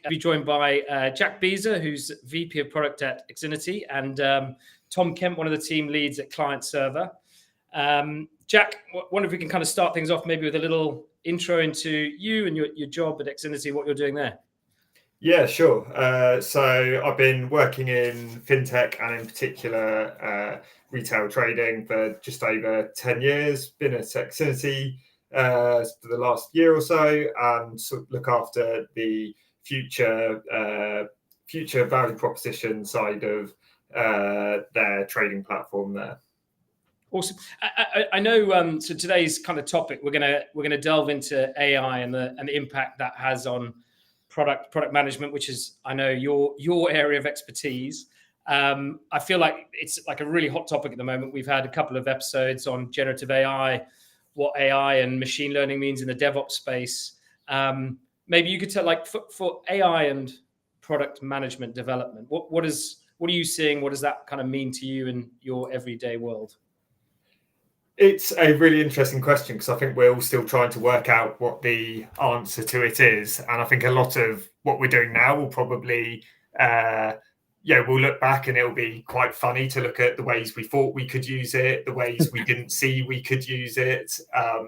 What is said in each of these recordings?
be joined by Jack Beezer, who's VP of Product at Exinity, and Tom Kemp, one of the team leads at Client Server. Jack, I wonder if we can kind of start things off maybe with a little intro into you and your job at Exinity, what you're doing there. Yeah, sure. So I've been working in fintech and in particular retail trading for just over 10 years. Been at Exinity for the last year or so, and sort of look after the future value proposition side of their trading platform there. Awesome. I know. So today's kind of topic, we're gonna delve into AI and the impact that has on product management, which is, I know, your area of expertise. I feel like it's like a really hot topic at the moment. We've had a couple of episodes on generative AI, what AI and machine learning means in the DevOps space. Maybe you could tell, like, for AI and product management development, what are you seeing? What does that kind of mean to you in your everyday world? It's a really interesting question because I think we're all still trying to work out what the answer to it is. And I think a lot of what we're doing now will probably, we'll look back and it'll be quite funny to look at the ways we thought we could use it, the ways we didn't see we could use it.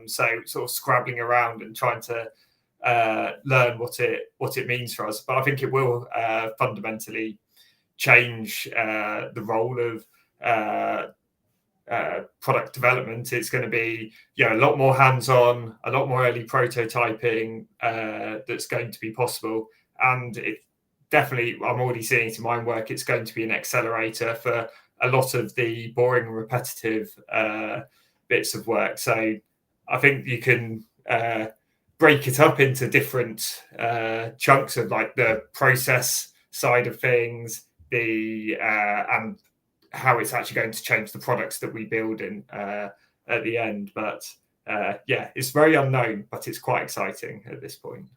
So sort of scrabbling around and trying to learn what it means for us. But I think it will fundamentally change the role of product development. It's going to be a lot more hands-on, a lot more early prototyping that's going to be possible, and it definitely, I'm already seeing it in my own work, it's going to be an accelerator for a lot of the boring and repetitive bits of work. So I think you can break it up into different chunks of, like, the process side of things, and how it's actually going to change the products that we build in at the end. But it's very unknown, but it's quite exciting at this point.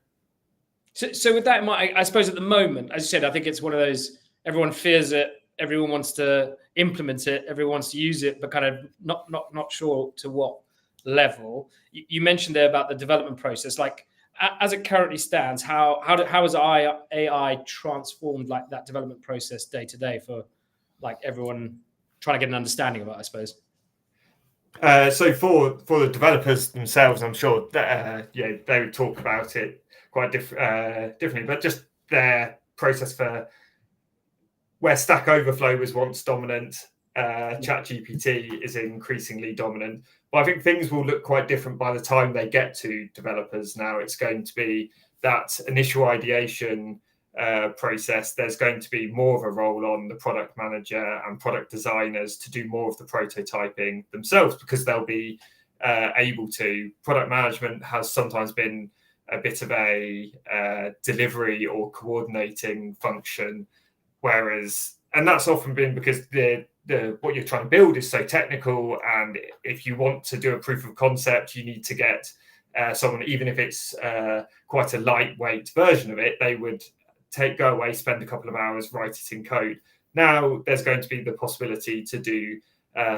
So with that in mind, I suppose at the moment, as you said, I think it's one of those, everyone fears it, everyone wants to implement it, everyone wants to use it, but kind of not sure to what level. You mentioned there about the development process. Like, as it currently stands, how has AI transformed, like, that development process day to day for, like, everyone trying to get an understanding of it, I suppose? So for the developers themselves, I'm sure that, they would talk about it quite differently, but just their process for where Stack Overflow was once dominant, ChatGPT is increasingly dominant. But I think things will look quite different by the time they get to developers. Now it's going to be that initial ideation process. There's going to be more of a role on the product manager and product designers to do more of the prototyping themselves, because they'll be able to. Product management has sometimes been a bit of a delivery or coordinating function, and that's often been because the what you're trying to build is so technical, and if you want to do a proof of concept, you need to get someone, even if it's quite a lightweight version of it, they would go away, spend a couple of hours, write it in code. Now there's going to be the possibility to do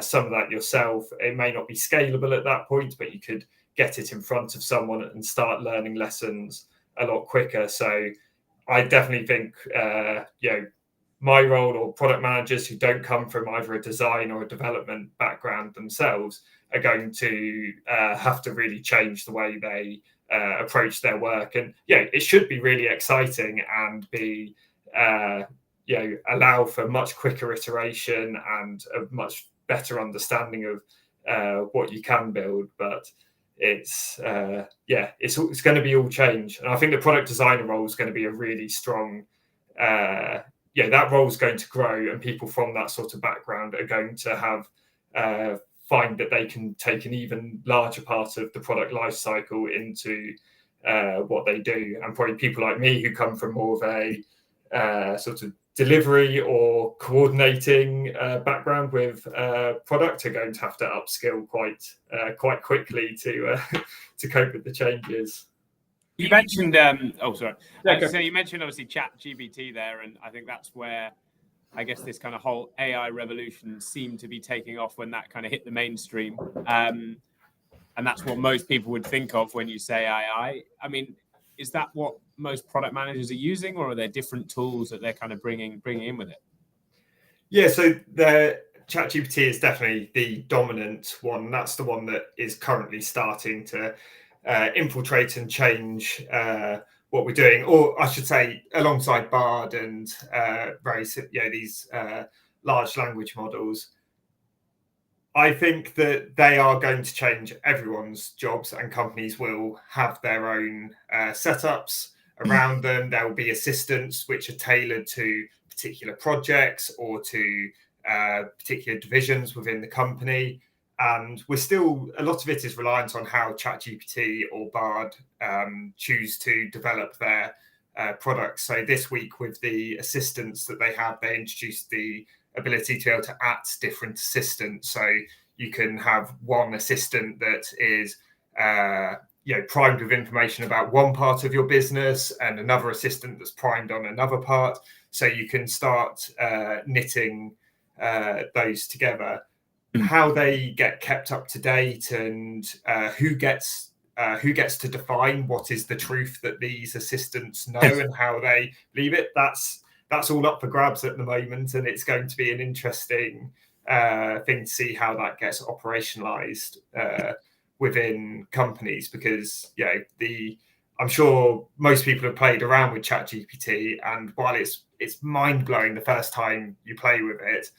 some of that yourself. It may not be scalable at that point, but you could get it in front of someone and start learning lessons a lot quicker. So I definitely think, my role, or product managers who don't come from either a design or a development background themselves, are going to have to really change the way they approach their work. And it should be really exciting and be allow for much quicker iteration and a much better understanding of what you can build. But it's going to be all change, and I think the product designer role is going to be a really strong that role is going to grow, and people from that sort of background are going to have find that they can take an even larger part of the product life cycle into what they do. And probably people like me who come from more of a sort of delivery or coordinating background with product are going to have to upskill quite quickly to cope with the changes. You mentioned, so you mentioned obviously ChatGPT there, and I think that's where I guess this kind of whole AI revolution seemed to be taking off when that kind of hit the mainstream. And that's what most people would think of when you say AI. I mean, Is that what most product managers are using, or are there different tools that they're kind of bringing in with it? Yeah, so the ChatGPT is definitely the dominant one. That's the one that is currently starting to infiltrate and change what we're doing, or I should say, alongside Bard and these large language models. I think that they are going to change everyone's jobs, and companies will have their own setups around them. There will be assistants which are tailored to particular projects or to particular divisions within the company. And a lot of it is reliant on how ChatGPT or Bard choose to develop their products. So this week with the assistants that they have, they introduced the ability to be able to add different assistants. So you can have one assistant that is primed with information about one part of your business and another assistant that's primed on another part. So you can start knitting those together. How they get kept up to date and who gets to define what is the truth that these assistants know and how they believe it, that's all up for grabs at the moment, and it's going to be an interesting thing to see how that gets operationalized within companies, because I'm sure most people have played around with ChatGPT, and while it's mind-blowing the first time you play with it,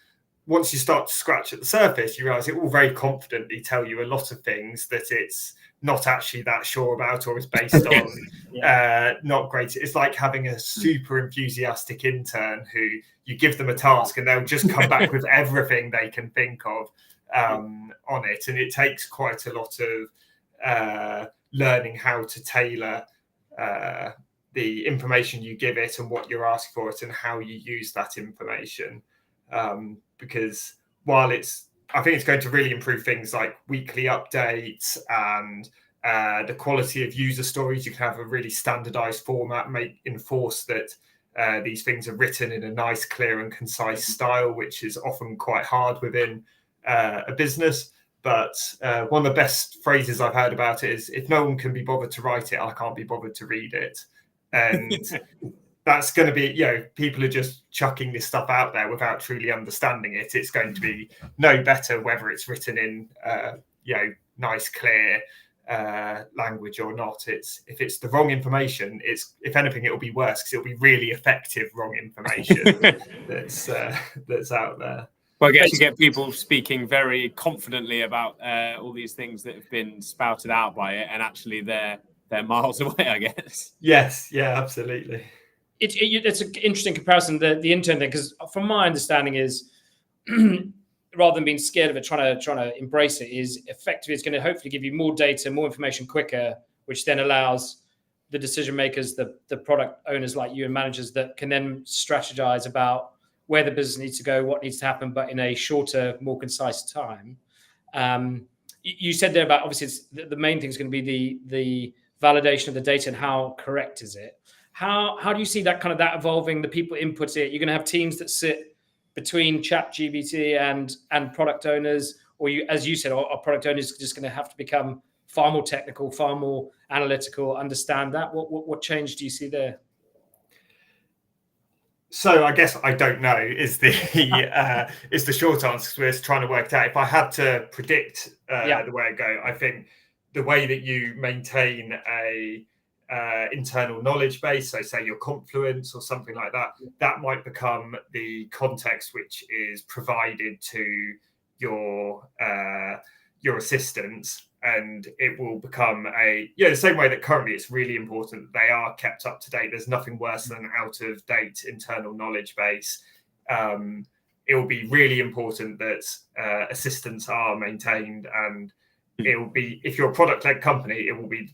once you start to scratch at the surface, you realize it will very confidently tell you a lot of things that it's not actually that sure about, or is based on not great. It's like having a super enthusiastic intern who you give them a task and they'll just come back with everything they can think of on it. And it takes quite a lot of learning how to tailor the information you give it and what you're asking for it and how you use that information. Because while I think it's going to really improve things like weekly updates and the quality of user stories. You can have a really standardized format, enforce that these things are written in a nice, clear and concise style, which is often quite hard within a business. But one of the best phrases I've heard about it is, if no one can be bothered to write it, I can't be bothered to read it. And that's going to be, people are just chucking this stuff out there without truly understanding it. It's going to be no better whether it's written in, nice, clear language or not. If it's the wrong information, if anything, it'll be worse, because it'll be really effective wrong information that's out there. Well, I guess you get people speaking very confidently about all these things that have been spouted out by it, and actually they're miles away, I guess. Yes, yeah, absolutely. It's an interesting comparison, the intern thing, because from my understanding is rather than being scared of it, trying to embrace it, is effectively it's going to hopefully give you more data, more information quicker, which then allows the decision makers, the product owners like you and managers, that can then strategize about where the business needs to go, what needs to happen, but in a shorter, more concise time. You said there about, obviously the main thing is going to be the validation of the data and how correct is it. How do you see that evolving? The people input it. You're going to have teams that sit between ChatGPT and product owners, or as you said, are product owners just going to have to become far more technical, far more analytical, understand that? What change do you see there? So I guess I don't know is the short answer, because we're trying to work it out. If I had to predict the way it go, I think the way that you maintain a internal knowledge base, so say your Confluence or something like that, that might become the context which is provided to your assistants, and it will become the same way that currently it's really important that they are kept up to date. There's nothing worse than an out of date internal knowledge base. It will be really important that assistants are maintained, and it will be, if you're a product led company, it will be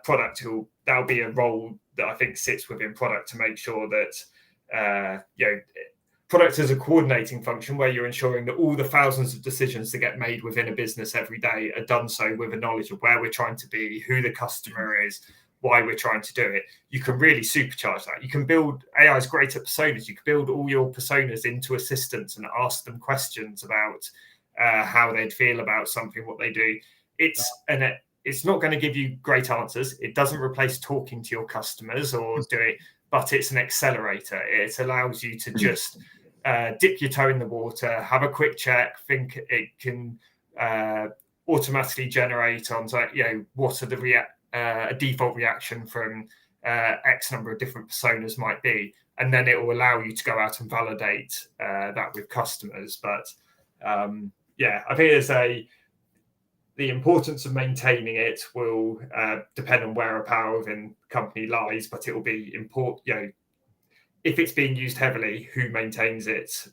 product that'll be a role that I think sits within product to make sure that product as a coordinating function, where you're ensuring that all the thousands of decisions that get made within a business every day are done so with a knowledge of where we're trying to be, who the customer is, why we're trying to do it. You can really supercharge that. You can build, AI is great at personas. You can build all your personas into assistants and ask them questions about how they'd feel about something, what they do. It's it's not going to give you great answers. It doesn't replace talking to your customers or do it, but it's an accelerator. It allows you to just dip your toe in the water, have a quick check, think it can automatically generate on, what are the a default reaction from X number of different personas might be. And then it will allow you to go out and validate that with customers. But I think the importance of maintaining it will depend on where a power within the company lies, but it will be important. If it's being used heavily, who maintains it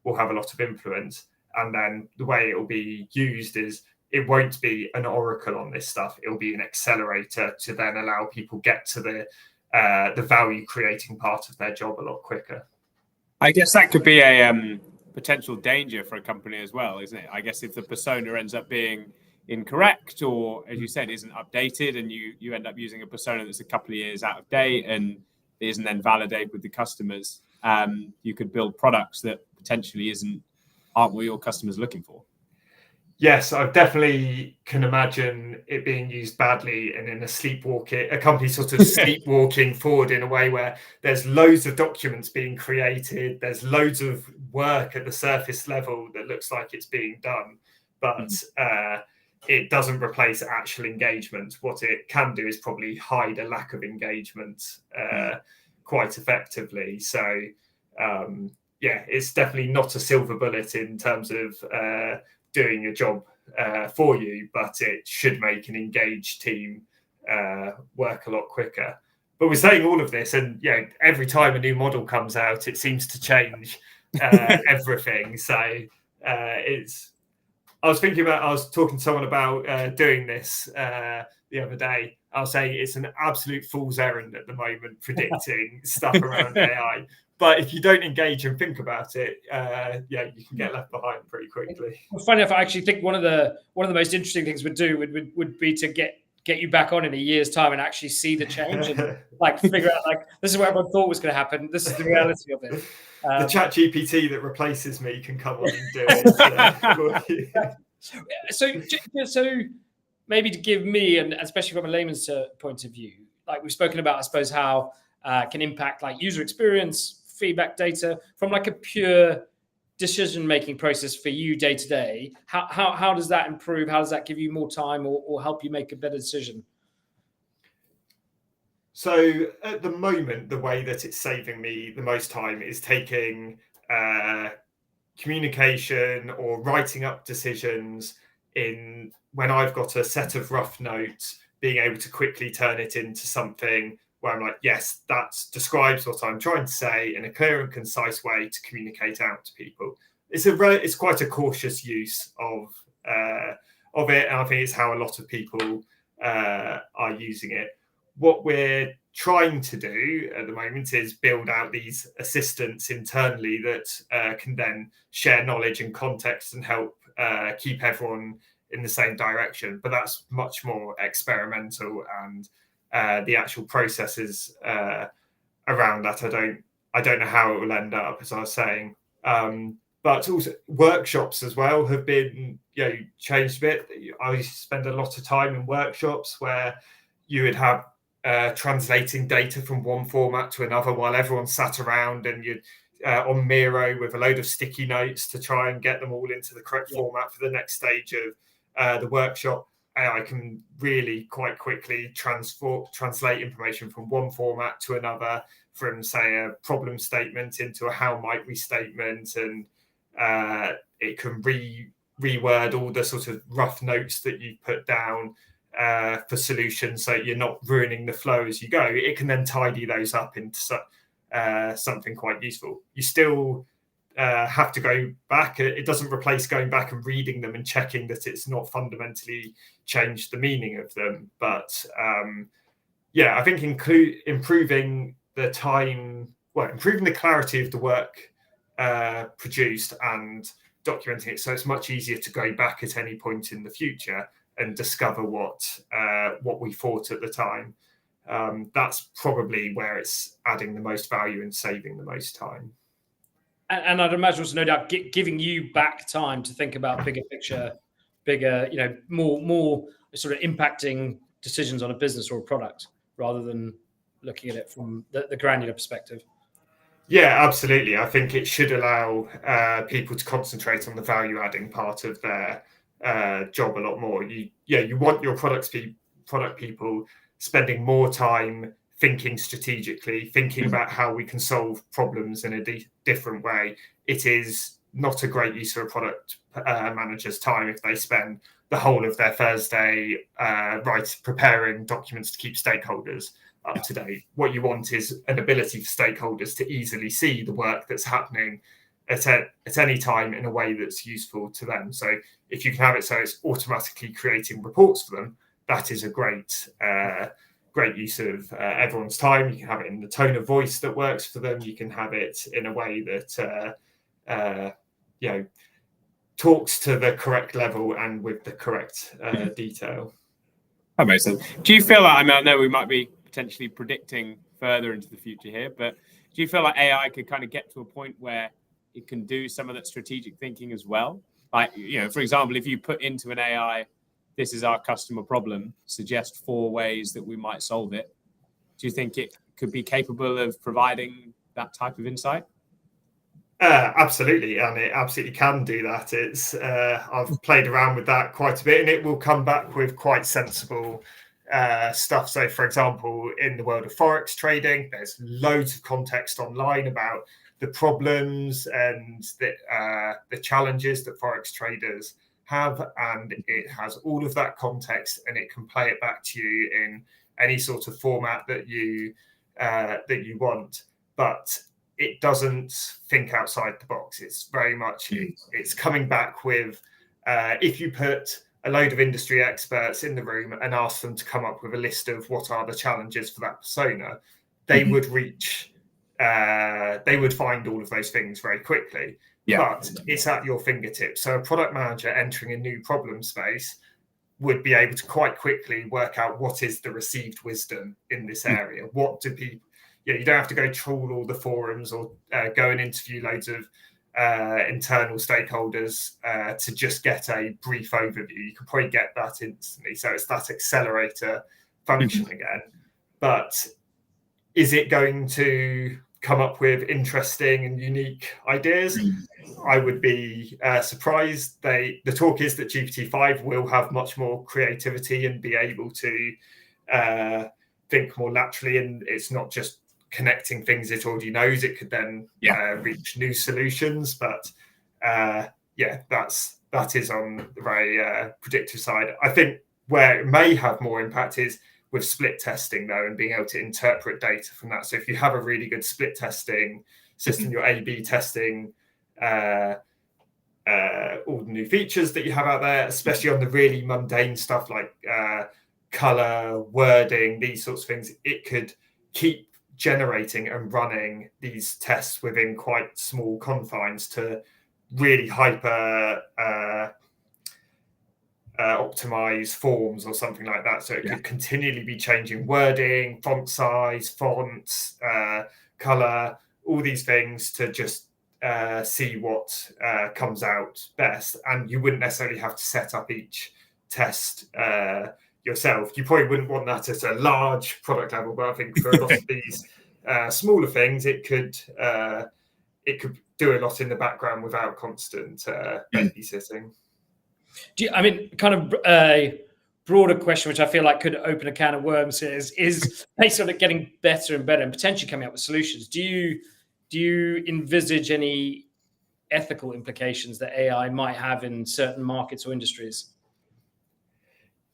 will have a lot of influence. And then the way it will be used is it won't be an oracle on this stuff. It'll be an accelerator to then allow people get to the value creating part of their job a lot quicker. I guess that could be a potential danger for a company as well, isn't it? I guess if the persona ends up being incorrect, or as you said, isn't updated, and you end up using a persona that's a couple of years out of date and isn't then validated with the customers, you could build products that potentially aren't what your customers are looking for. Yes, I definitely can imagine it being used badly and in a company sort of sleepwalking forward in a way where there's loads of documents being created, there's loads of work at the surface level that looks like it's being done, but it doesn't replace actual engagement. What it can do is probably hide a lack of engagement quite effectively. So, it's definitely not a silver bullet in terms of doing a job for you, but it should make an engaged team work a lot quicker. But we're saying all of this, and every time a new model comes out, it seems to change everything. So I was talking to someone about doing this the other day. I'll say it's an absolute fool's errand at the moment, predicting stuff around AI. But if you don't engage and think about it, you can get left behind pretty quickly. Well, funny enough, I actually think one of the most interesting things would be to get you back on in a year's time and actually see the change and figure out this is what everyone thought was going to happen. This is the reality of it. The chat GPT that replaces me can come on and do it. So maybe to give me, and especially from a layman's point of view, we've spoken about, I suppose, how can impact user experience, feedback data from a pure decision-making process for you day to day. How does that improve? How does that give you more time or help you make a better decision? So at the moment, the way that it's saving me the most time is taking communication or writing up decisions when I've got a set of rough notes, being able to quickly turn it into something where I'm like, yes, that describes what I'm trying to say in a clear and concise way to communicate out to people. It's quite a cautious use of it, and I think it's how a lot of people are using it. What we're trying to do at the moment is build out these assistants internally that can then share knowledge and context and help keep everyone in the same direction. But that's much more experimental, and the actual processes around that, I don't know how it will end up, as I was saying. But also workshops as well have been changed a bit. I used to spend a lot of time in workshops where you would have translating data from one format to another while everyone sat around and you'd on Miro with a load of sticky notes to try and get them all into the correct format for the next stage of the workshop. AI can really quite quickly translate information from one format to another, from say a problem statement into a how might we statement, and it can reword all the sort of rough notes that you put down for solutions, so you're not ruining the flow as you go. It can then tidy those up into something quite useful. You still have to go back. It doesn't replace going back and reading them and checking that it's not fundamentally changed the meaning of them. But I think improving the clarity of the work produced and documenting it, so it's much easier to go back at any point in the future and discover what we thought at the time. That's probably where it's adding the most value and saving the most time. And I'd imagine also, no doubt, giving you back time to think about bigger picture bigger, more sort of impacting decisions on a business or a product rather than looking at it from the granular perspective. Yeah, absolutely. I think it should allow people to concentrate on the value adding part of their job a lot more. You want your product people spending more time thinking strategically, thinking about how we can solve problems in a different way. It is not a great use of a product manager's time if they spend the whole of their Thursday preparing documents to keep stakeholders up to date. What you want is an ability for stakeholders to easily see the work that's happening at any time in a way that's useful to them. So if you can have it so it's automatically creating reports for them, that is a great use of everyone's time. You can have it in the tone of voice that works for them. You can have it in a way that talks to the correct level and with the correct detail. That makes sense. Do you feel like, I know we might be potentially predicting further into the future here, but do you feel like AI could kind of get to a point where it can do some of that strategic thinking as well? Like, for example, if you put into an AI, this is our customer problem, suggest 4 ways that we might solve it. Do you think it could be capable of providing that type of insight? Absolutely, and it absolutely can do that. It's I've played around with that quite a bit, and it will come back with quite sensible stuff. So, for example, in the world of Forex trading, there's loads of context online about the problems and the challenges that Forex traders have, and it has all of that context, and it can play it back to you in any sort of format that you want. But it doesn't think outside the box. It's very much it's coming back with if you put a load of industry experts in the room and ask them to come up with a list of what are the challenges for that persona, they would find all of those things very quickly. But it's at your fingertips. So a product manager entering a new problem space would be able to quite quickly work out what is the received wisdom in this area. What do people... you don't have to go trawl all the forums or go and interview loads of internal stakeholders to just get a brief overview. You can probably get that instantly. So it's that accelerator function again. But is it going to come up with interesting and unique ideas? I would be surprised. The talk is that GPT-5 will have much more creativity and be able to think more laterally, and it's not just connecting things it already knows. It could then reach new solutions. But that is on the very predictive side. I think where it may have more impact is with split testing, though, and being able to interpret data from that. So if you have a really good split testing system, your A/B testing all the new features that you have out there, especially on the really mundane stuff like color, wording, these sorts of things, it could keep generating and running these tests within quite small confines to really hyper optimize forms or something like that. So it could continually be changing wording, font size, fonts, color, all these things to just see what comes out best. And you wouldn't necessarily have to set up each test yourself. You probably wouldn't want that at a large product level, but I think for a lot of these smaller things, it could do a lot in the background without constant babysitting. Kind of a broader question, which I feel like could open a can of worms here, is they sort of getting better and better and potentially coming up with solutions. Do you envisage any ethical implications that AI might have in certain markets or industries?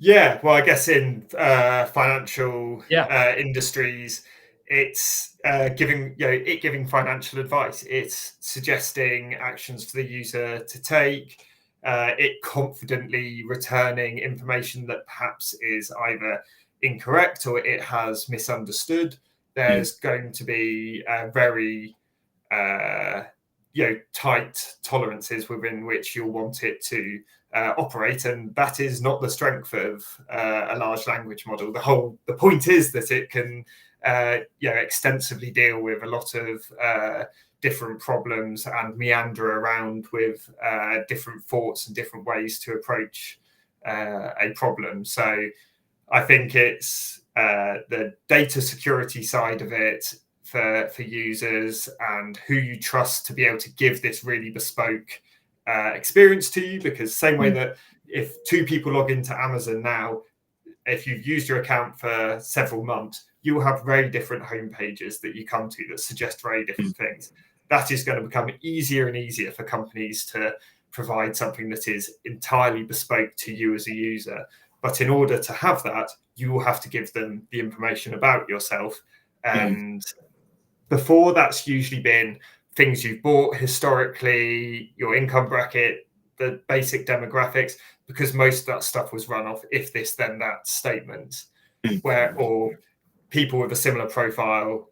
Yeah, well, I guess in financial industries, it's giving financial advice. It's suggesting actions for the user to take. It confidently returning information that perhaps is either incorrect or it has misunderstood. There's going to be very tight tolerances within which you'll want it to operate, and that is not the strength of a large language model. The point is that it can extensively deal with a lot of different problems and meander around with different thoughts and different ways to approach a problem. So I think it's the data security side of it for users and who you trust to be able to give this really bespoke experience to you. Because same way that if two people log into Amazon now, if you've used your account for several months, you will have very different homepages that you come to that suggest very different things. That is going to become easier and easier for companies to provide something that is entirely bespoke to you as a user. But in order to have that, you will have to give them the information about yourself. And before, that's usually been things you've bought historically, your income bracket, the basic demographics, because most of that stuff was run off if this then that statement, or people with a similar profile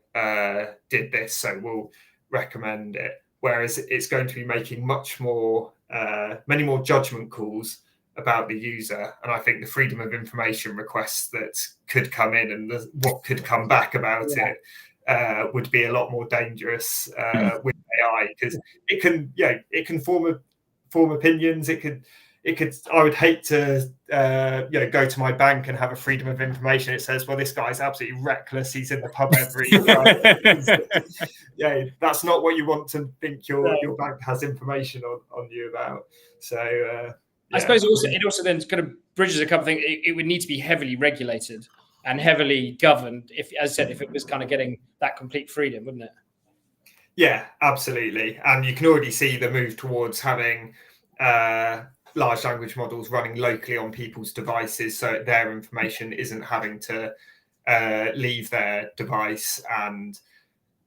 did this, so we'll recommend it. Whereas it's going to be making many more judgment calls about the user. And I think the freedom of information requests that could come in and what could come back about it would be a lot more dangerous with AI, because it can form opinions. It could. I would hate to go to my bank and have a freedom of information. It says, well, this guy's absolutely reckless. He's in the pub every night. That's not what you want to think your bank has information on you about. So I suppose it also then kind of bridges a couple of things. It would need to be heavily regulated and heavily governed, if, as I said, if it was kind of getting that complete freedom, wouldn't it? Yeah, absolutely. And you can already see the move towards having large language models running locally on people's devices, so their information isn't having to leave their device. And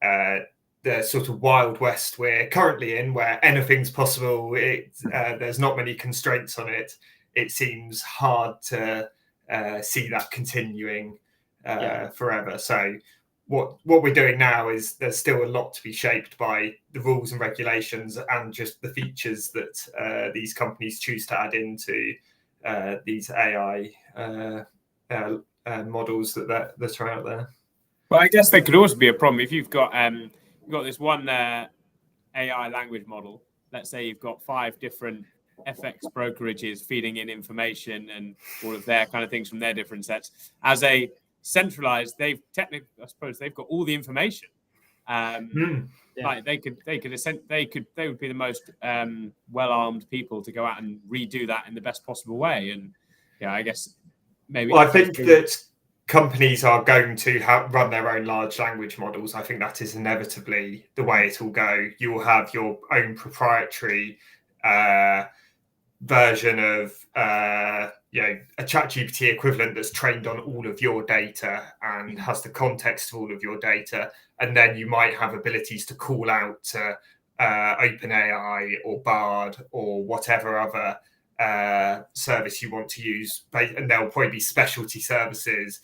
the sort of Wild West we're currently in, where anything's possible, there's not many constraints on it. It seems hard to see that continuing forever. So what we're doing now is there's still a lot to be shaped by the rules and regulations and just the features that these companies choose to add into these AI models that are out there. Well, I guess there could also be a problem if you've got this one AI language model. Let's say you've got 5 different FX brokerages feeding in information and all of their kind of things from their different sets. As a centralized, I suppose they've got all the information. Like they would be the most well-armed people to go out and redo that in the best possible way. And I guess maybe. Well, I think that companies are going to run their own large language models. I think that is inevitably the way it will go. You will have your own proprietary version of a ChatGPT equivalent that's trained on all of your data and has the context of all of your data. And then you might have abilities to call out to OpenAI or Bard or whatever other service you want to use. And there'll probably be specialty services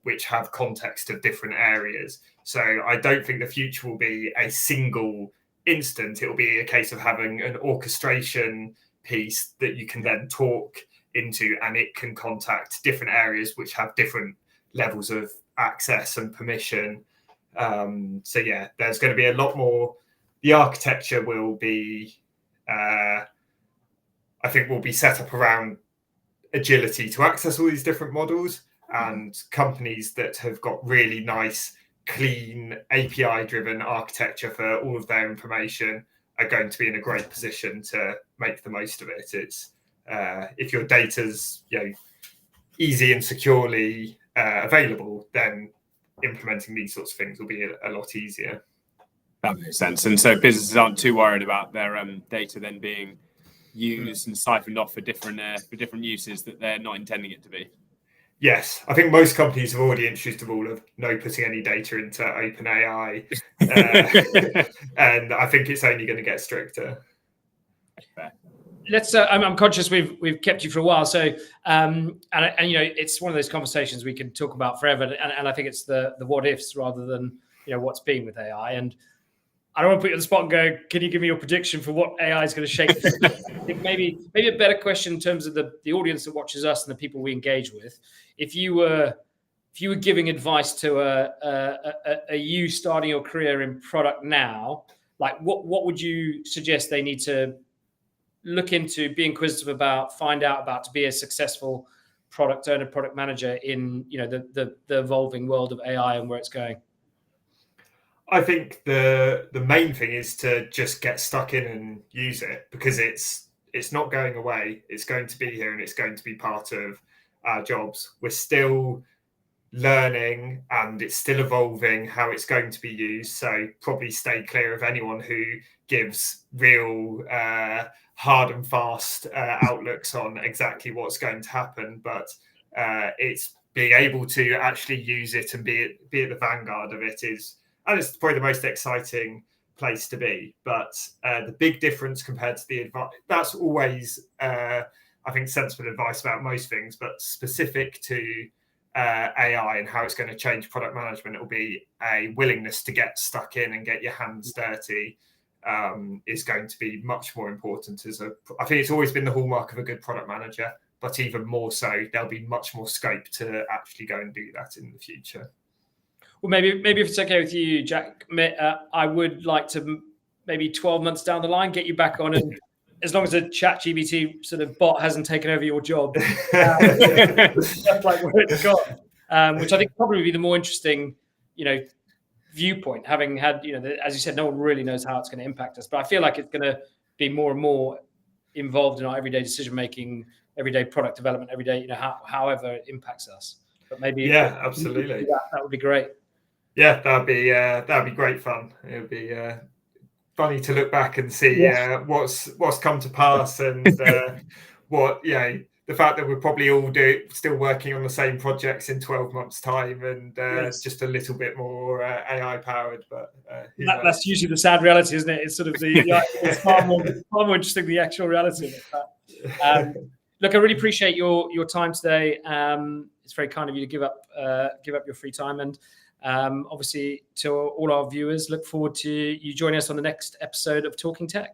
which have context of different areas. So I don't think the future will be a single instant. It will be a case of having an orchestration piece that you can then talk into, and it can contact different areas which have different levels of access and permission. So there's going to be a lot more. The architecture will be, I think, will be set up around agility to access all these different models, and companies that have got really nice, clean, API-driven architecture for all of their information are going to be in a great position to make the most of it. It's if your data's easy and securely available, then implementing these sorts of things will be a lot easier. That makes sense. And so businesses aren't too worried about their data then being used and siphoned off for different uses that they're not intending it to be. Yes, I think most companies have already introduced a rule of no putting any data into OpenAI, and I think it's only going to get stricter. Let's. I'm conscious we've kept you for a while, so and it's one of those conversations we can talk about forever, and I think it's the what ifs rather than what's been with AI. And I don't want to put you on the spot and go, can you give me your prediction for what AI is going to shape? I think maybe a better question in terms of the audience that watches us and the people we engage with. If you were giving advice to a you starting your career in product now, like what would you suggest they need to look into, be inquisitive about, find out about to be a successful product owner, product manager in the evolving world of AI and where it's going? I think the main thing is to just get stuck in and use it, because it's not going away. It's going to be here, and it's going to be part of our jobs. We're still learning, and it's still evolving how it's going to be used. So probably stay clear of anyone who gives real hard and fast outlooks on exactly what's going to happen. But it's being able to actually use it and be at the vanguard of it and it's probably the most exciting place to be. But the big difference compared to the advice, that's always, I think, sensible advice about most things, but specific to AI and how it's going to change product management, it will be a willingness to get stuck in and get your hands dirty is going to be much more important. I think it's always been the hallmark of a good product manager, but even more so, there'll be much more scope to actually go and do that in the future. Well, maybe if it's okay with you, Jack, I would like to maybe 12 months down the line get you back on, and as long as a ChatGPT sort of bot hasn't taken over your job, that's like where it's gone. Which I think probably would be the more interesting, viewpoint. Having had, as you said, no one really knows how it's going to impact us, but I feel like it's going to be more and more involved in our everyday decision making, everyday product development, everyday, however it impacts us. But maybe, absolutely, that would be great. Yeah, that'd be great fun. It would be funny to look back and see what's come to pass, and what the fact that we're probably all still working on the same projects in 12 months time, and just a little bit more AI powered. But that's usually the sad reality, isn't it? It's sort of it's far more interesting, the actual reality of it. Look, I really appreciate your time today. It's very kind of you to give up your free time, and obviously to all our viewers, look forward to you joining us on the next episode of Talking Tech.